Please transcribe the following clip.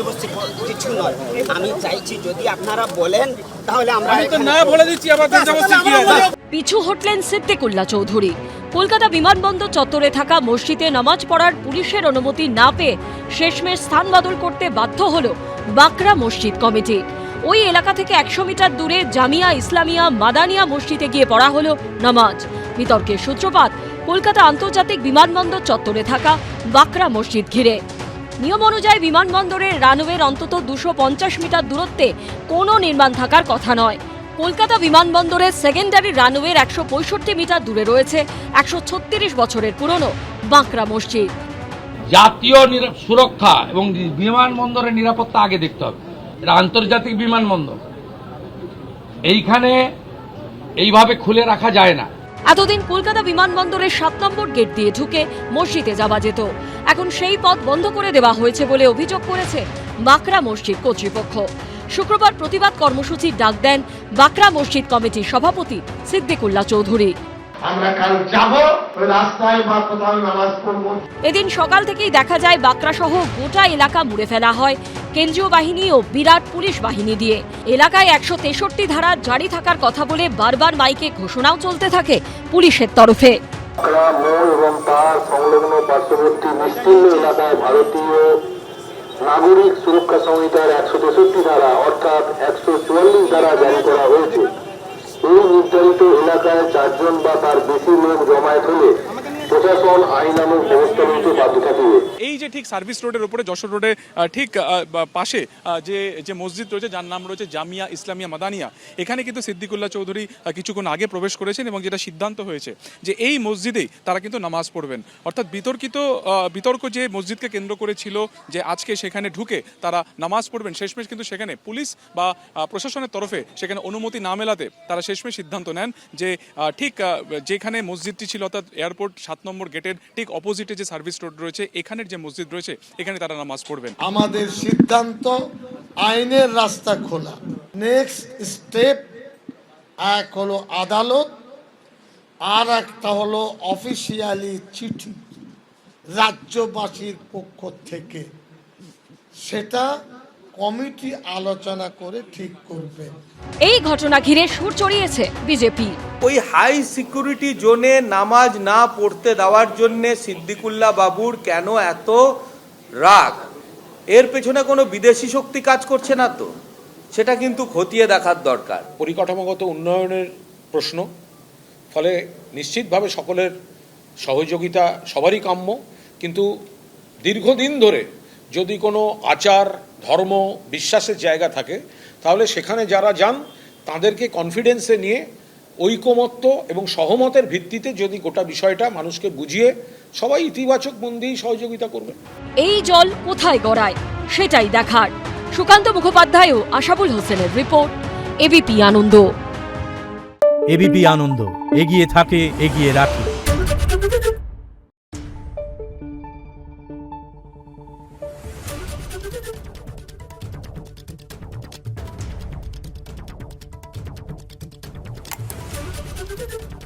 জবরদস্তি কিছু নয়। আমি চাইছি যদি আপনারা বলেন তাহলে আমরা না বলে দিচ্ছি আবার জবরদস্তি কি আছে। পিছু হটলেন সিদ্দিকুল্লাহ চৌধুরী। কলকাতা বিমানবন্দর চত্বরে থাকা মসজিদে নামাজ পড়ার পুলিশের অনুমতি না পেয়ে শেষমেশ স্থান বদল করতে বাধ্য হল বাঁকড়া মসজিদ কমিটি। ওই এলাকা থেকে 100 মিটার দূরে জামিয়া ইসলামিয়া মাদানিয়া মসজিদে গিয়ে পড়া হলো নামাজ। বিতর্কের সূত্রপাত কলকাতা আন্তর্জাতিক বিমানবন্দর চত্বরে থাকা বাঁকড়া মসজিদ ঘিরে। নিয়ম অনুযায়ী বিমানবন্দরের রানওয়ের অন্তত 250 মিটার দূরত্বে কোনো নির্মাণ থাকার কথা নয়। কলকাতা বিমানবন্দরের সেকেন্ডারি রানওয়ের 165 মিটার দূরে রয়েছে 136 বছরের পুরনো বাঁকড়া মসজিদ। জাতীয় সুরক্ষা এবং বিমানবন্দরের নিরাপত্তা আগে দেখতে হবে। এটা আন্তর্জাতিক বিমানবন্দর, এইখানে এইভাবে খুলে রাখা যায় না। এতদিন কলকাতা বিমানবন্দরের 7 নম্বর গেট দিয়ে ঢুকে মসজিদে যাওয়া যেত, এখন সেই পথ বন্ধ করে দেওয়া হয়েছে বলে অভিযোগ করেছে বাঁকড়া মসজিদ কর্তৃপক্ষ। শুক্রবার প্রতিবাদ কর্মসূচির ডাক দেন বাঁকড়া মসজিদ কমিটির সভাপতি সিদ্দিকুল্লাহ চৌধুরী। আমরা কাল যাব, ওই রাস্তায় বা কোথাও নামাজ পড়ব। এদিন সকাল থেকেই দেখা যায় বাঁকড়া সহ গোটা এলাকা মুড়ে ফেলা হয় কেন্দ্রীয় বাহিনী ও বিরাট পুলিশ বাহিনী দিয়ে। এলাকায় 163 ধারা জারি থাকার কথা বলে বারবার মাইকে ঘোষণাও চলতে থাকে পুলিশের তরফে। বাঁকড়া মোড় এবং তার সংলগ্ন পার্শ্ববর্তী বিস্তীর্ণ এলাকায় ভারতীয় নাগরিক সুরক্ষা সংহিতার 163 ধারা অর্থাৎ 144 ধারা জারি করা হয়েছে। এই নির্ধারিত এলাকায় 4 জন বা তার বেশি লোক জমায়েত হলে প্রশাসন আইনানুগ ব্যবস্থা নিতে বাধ্য থাকবে। এই যে ঠিক সার্ভিস রোডের উপরে যশোর রোডে ঠিক পাশে যে মসজিদ রয়েছে যার নাম রয়েছে জামিয়া ইসলামিয়া মাদানিয়া, এখানে কিন্তু সিদ্দিকুল্লাহ চৌধুরী কিছুক্ষণ আগে প্রবেশ করেছেন এবং যেটা সিদ্ধান্ত হয়েছে যে এই মসজিদেই তারা কিন্তু নামাজ পড়বেন। অর্থাৎ বিতর্ক যে মসজিদকে কেন্দ্র করে ছিল যে আজকে সেখানে ঢুকে তারা নামাজ পড়বেন, শেষমেশ কিন্তু সেখানে পুলিশ বা প্রশাসনের তরফে সেখানে অনুমতি না মেলাতে তারা শেষমেশ সিদ্ধান্ত নেন যে ঠিক যেখানে মসজিদটি ছিল অর্থাৎ এয়ারপোর্ট 7 নম্বর গেটের ঠিক অপোজিটে যে সার্ভিস রোড রয়েছে এখানের যে মসজিদ রয়েছে এখানে তারা নামাজ পড়বেন। আমাদের সিদ্ধান্ত আইনের রাস্তা খোলা। নেক্সট স্টেপ এক হলো আদালত, আর একটা হলো অফিসিয়ালি চিঠি রাজ্যবাসীর পক্ষ থেকে, সেটা কমিটি আলোচনা করে ঠিক করবে। এই ঘটনা ঘিরে সুর চড়িয়েছে বিজেপি। ওই হাই সিকিউরিটি জোনে নামাজ না পড়তে দেওয়ার জন্য সিদ্দিকুল্লাহ বাবুর কেন এত রাগ? এর পেছনে কোনো বিদেশি শক্তি কাজ করছে না তো? সেটা কিন্তু খতিয়ে দেখার দরকার। পরিকাঠামোগত উন্নয়নের প্রশ্ন, ফলে নিশ্চিতভাবে সকলের সহযোগিতা সবারই কাম্য, কিন্তু দীর্ঘদিন ধরে যদি কোনো আচার ধর্ম বিশ্বাসের জায়গা থাকে তাহলে সেখানে যারা যান তাদেরকে কনফিডেন্সে নিয়ে ঐকমত্য এবং সহমতের ভিত্তিতে যদি গোটা বিষয়টা মানুষকে বুঝিয়ে সবাই ইতিবাচক মন দিয়েই সহযোগিতা করবে। এই জল কোথায় গড়ায় সেটাই দেখার। সুকান্ত মুখোপাধ্যায় ও আশাবুল হোসেনের রিপোর্ট, এবিপি আনন্দ। এবিপি আনন্দ, এগিয়ে থাকে, এগিয়ে রাখে। Thank you.